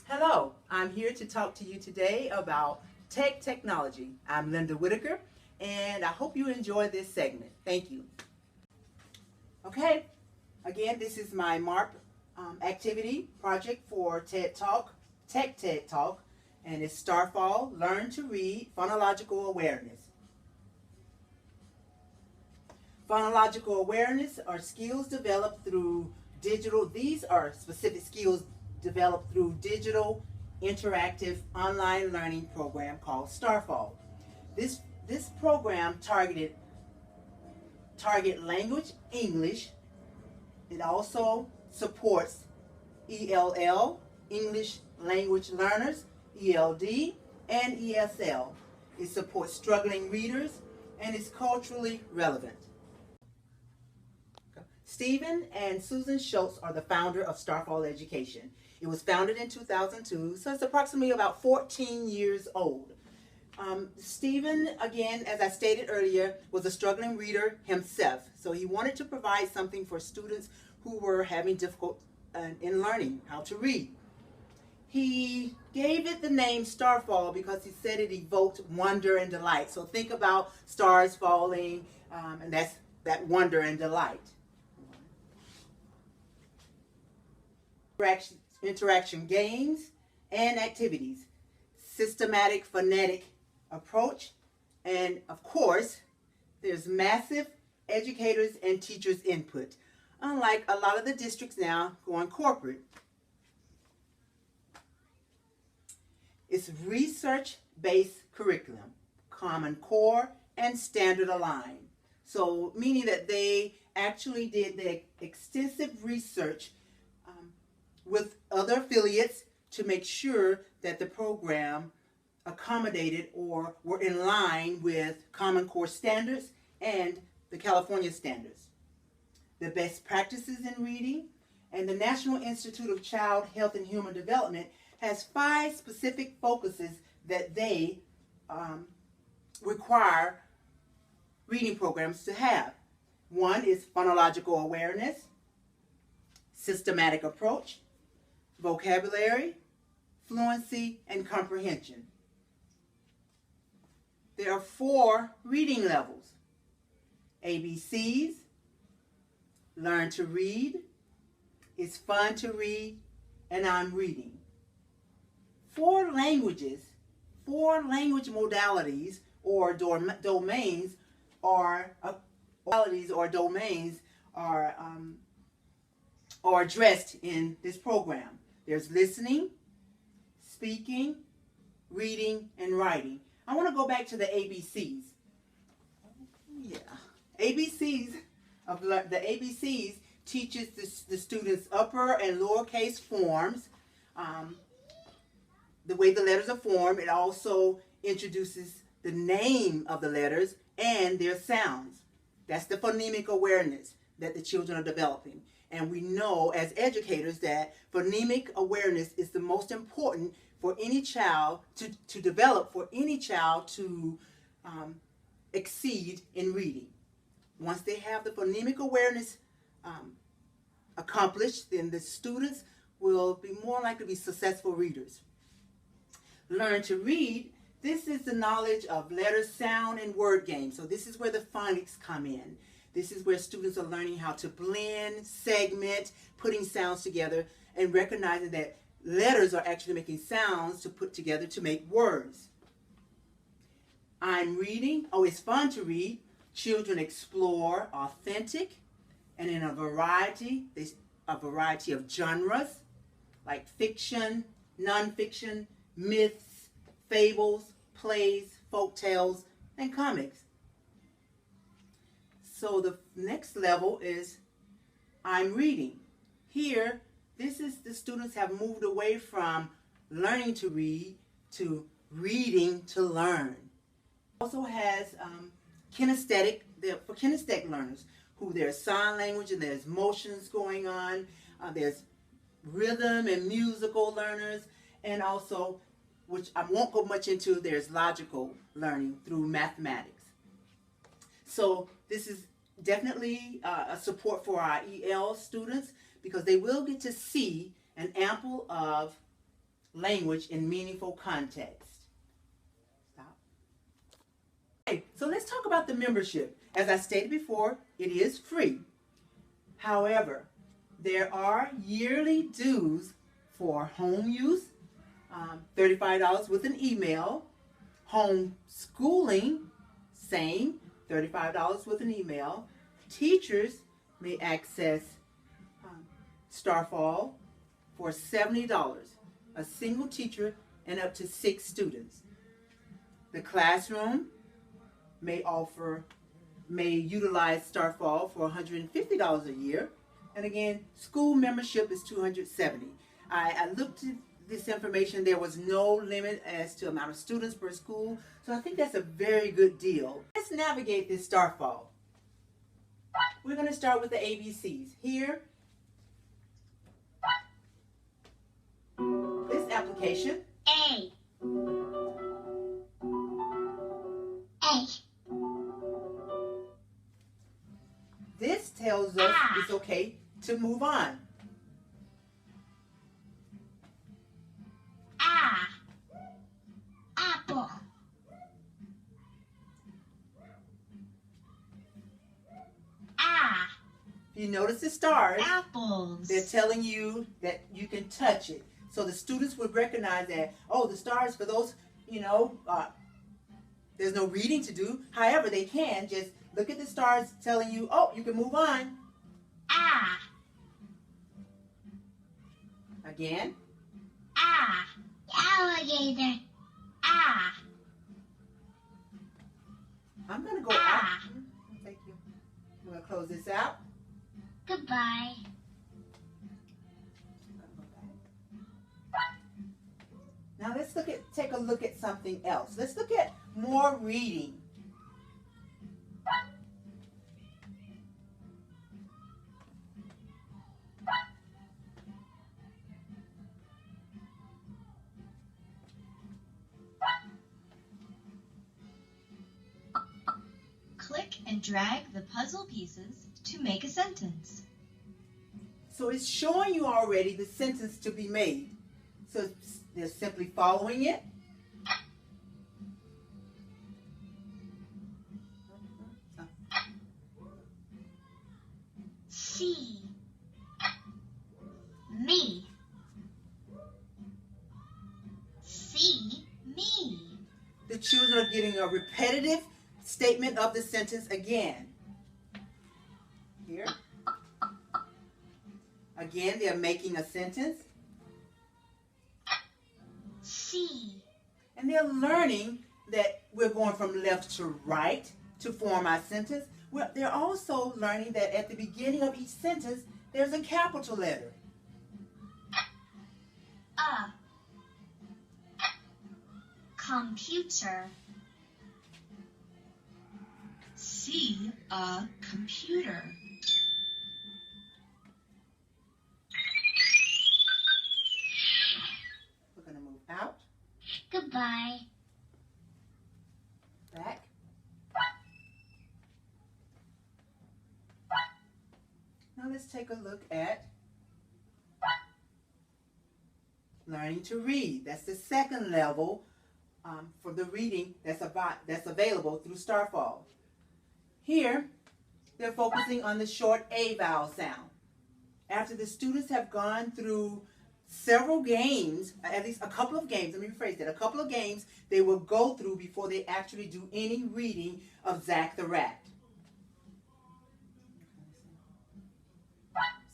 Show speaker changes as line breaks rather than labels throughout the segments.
Hello, I'm here to talk to you today about technology. I'm Linda Whitaker, and I hope you enjoy this segment. Thank you. Okay, again, this is my MARP activity project for TED Talk, TED Talk, and it's Starfall, Learn to Read, Phonological Awareness. Phonological awareness are skills developed through these are specific skills developed through digital interactive online learning program called Starfall. This program target language English. It also supports ELL, English language learners, ELD, and ESL. It supports struggling readers and is culturally relevant. Stephen and Susan Schultz are the founder of Starfall Education. It was founded in 2002, so it's approximately about 14 years old. Stephen, again, as I stated earlier, was a struggling reader himself, so he wanted to provide something for students who were having difficulty in learning how to read. He gave it the name Starfall because he said it evoked wonder and delight. So think about stars falling, and that's that wonder and delight. Interaction games and activities, systematic phonetic approach, and of course, there's massive educators and teachers input, unlike a lot of the districts now going corporate. It's research-based curriculum, Common Core, and standard aligned. So meaning that they actually did the extensive research with other affiliates to make sure that the program accommodated or were in line with Common Core standards and the California standards. The best practices in reading, and the National Institute of Child Health and Human Development has 5 specific focuses that they require reading programs to have. One is phonological awareness, systematic approach, vocabulary, fluency, and comprehension. There are 4 reading levels: ABCs, Learn to Read, It's Fun to Read, and I'm Reading. 4 language modalities or domains are addressed in this program. There's listening, speaking, reading, and writing. I want to go back to the ABCs. The ABCs teaches the students upper and lowercase forms, the way the letters are formed. It also introduces the name of the letters and their sounds. That's the phonemic awareness that the children are developing. And we know as educators that phonemic awareness is the most important for any child to develop, for any child to exceed in reading. Once they have the phonemic awareness accomplished, then the students will be more likely to be successful readers. Learn to read. This is the knowledge of letter, sound, and word games. So this is where the phonics come in. This is where students are learning how to blend, segment, putting sounds together, and recognizing that letters are actually making sounds to put together to make words. I'm reading. Oh, it's fun to read. Children explore authentic and in a variety of genres like fiction, nonfiction, myths, fables, plays, folk tales, and comics. So the next level is I'm reading. Here, the students have moved away from learning to read to reading to learn. It also has for kinesthetic learners, who there's sign language and there's motions going on. There's rhythm and musical learners, and also, which I won't go much into, there's logical learning through mathematics. So this is definitely a support for our EL students, because they will get to see an ample of language in meaningful context. Stop. Okay, so let's talk about the membership. As I stated before, it is free. However, there are yearly dues for home use, $35 with an email. Home schooling, same, $35 with an email. Teachers may access Starfall for $70, a single teacher and up to 6 students. The classroom may utilize Starfall for $150 a year. And again, school membership is $270. I looked at this information. There was no limit as to amount of students per school. So I think that's a very good deal. Let's navigate this Starfall. We're going to start with the ABCs. Here, this application.
A.
This tells us it's okay to move on.
Apple.
If you notice the stars,
Apples.
they're telling you that you can touch it. So the students would recognize that, oh, the stars for those, there's no reading to do. However, they can just look at the stars telling you, oh, you can move on. Again.
Alligator.
I'm going to go out. Thank you. I'm going to close this out.
Goodbye.
Now let's take a look at something else. Let's look at more reading.
Click and drag the puzzle pieces to make a sentence.
So it's showing you already the sentence to be made. So they're simply following it.
See. Me. See me.
The children are getting a repetitive statement of the sentence again. Here. Again, they're making a sentence.
See.
And they're learning that we're going from left to right to form our sentence. Well, they're also learning that at the beginning of each sentence, there's a capital letter.
Computer.
See a computer.
We're going to move out,
Goodbye.
back. Now let's take a look at learning to read. That's the second level for the reading that's available through Starfall. Here, they're focusing on the short A vowel sound. After the students have gone through several games, at least a couple of games, let me rephrase that, a couple of games they will go through before they actually do any reading of Zach the Rat.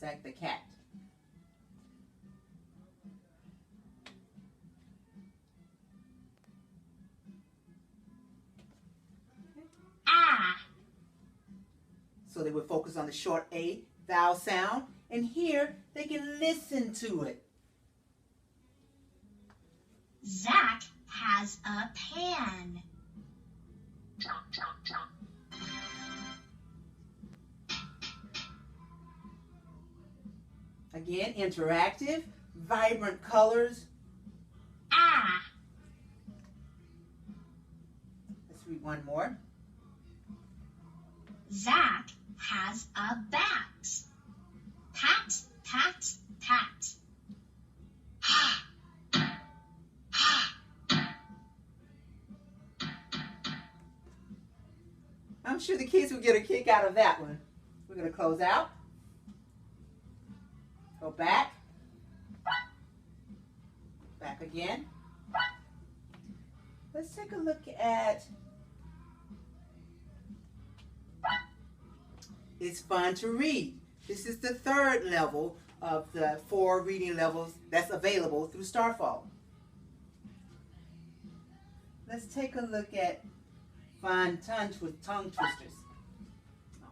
Zach the Cat. So they would focus on the short A vowel sound, and here they can listen to it.
Zach has a pan.
Again, interactive, vibrant colors. Let's read one more.
Zach has a bat. Pat, pat, pat.
I'm sure the kids will get a kick out of that one. We're going to close out. Go back. Back again. Let's take a look at It's Fun to Read. This is the third level of the 4 reading levels that's available through Starfall. Let's take a look at Fun Tongue Twisters. Oh,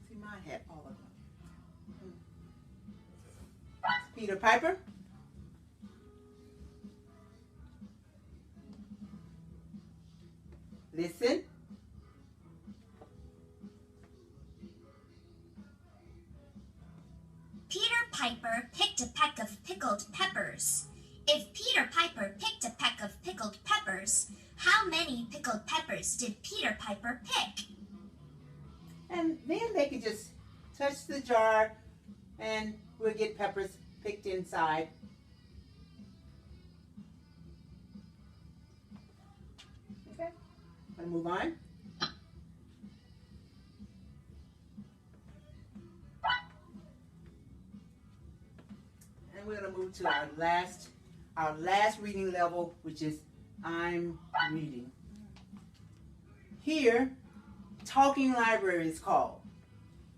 see, mine had all of them. Peter Piper. Listen.
Peter Piper picked a peck of pickled peppers. If Peter Piper picked a peck of pickled peppers, how many pickled peppers did Peter Piper pick?
And then they can just touch the jar and we'll get peppers picked inside. Okay, I'm gonna move on. And we're gonna move to our last reading level, which is I'm Reading. Here, Talking Library is called.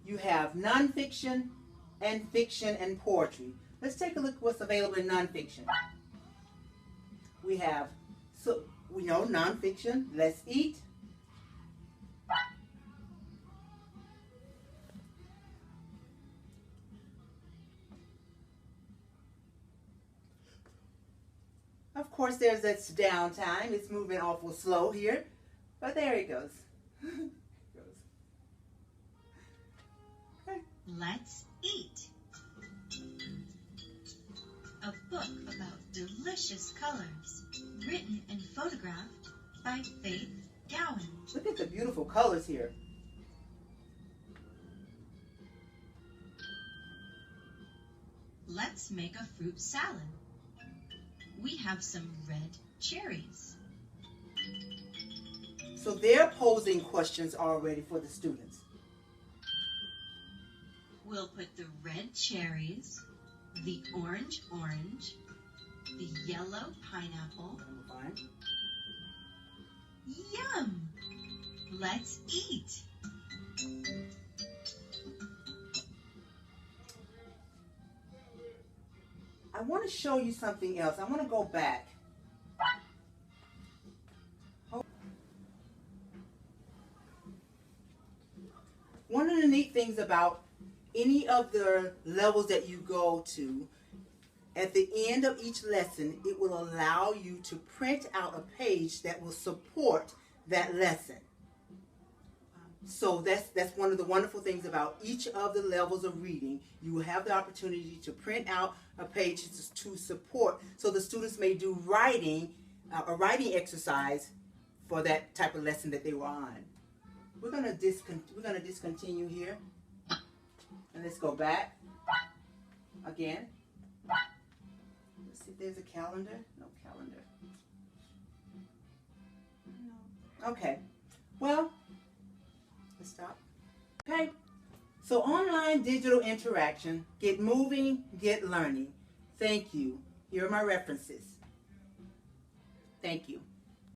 You have nonfiction and fiction and poetry. Let's take a look at what's available in nonfiction. We have, so we know nonfiction, Let's Eat. Of course, there's that downtime. It's moving awful slow here, but there it goes. Okay.
Let's Eat. A book about delicious colors, written and photographed by Faith Gowan.
Look at the beautiful colors here.
Let's make a fruit salad. We have some red cherries.
So they're posing questions already for the students.
We'll put the red cherries, the orange, the yellow pineapple.
Fine.
Yum! Let's eat.
I want to show you something else. I want to go back. One of the neat things about any of the levels that you go to, at the end of each lesson, it will allow you to print out a page that will support that lesson. So that's one of the wonderful things about each of the levels of reading. You will have the opportunity to print out a page to support, so the students may do writing, a writing exercise for that type of lesson that they were on. We're gonna discontinue here, and let's go back again. Let's see if there's a calendar. No calendar. No. Okay. Well. Stop. Okay, so online digital interaction, get moving, get learning. Thank you. Here are my references. Thank you.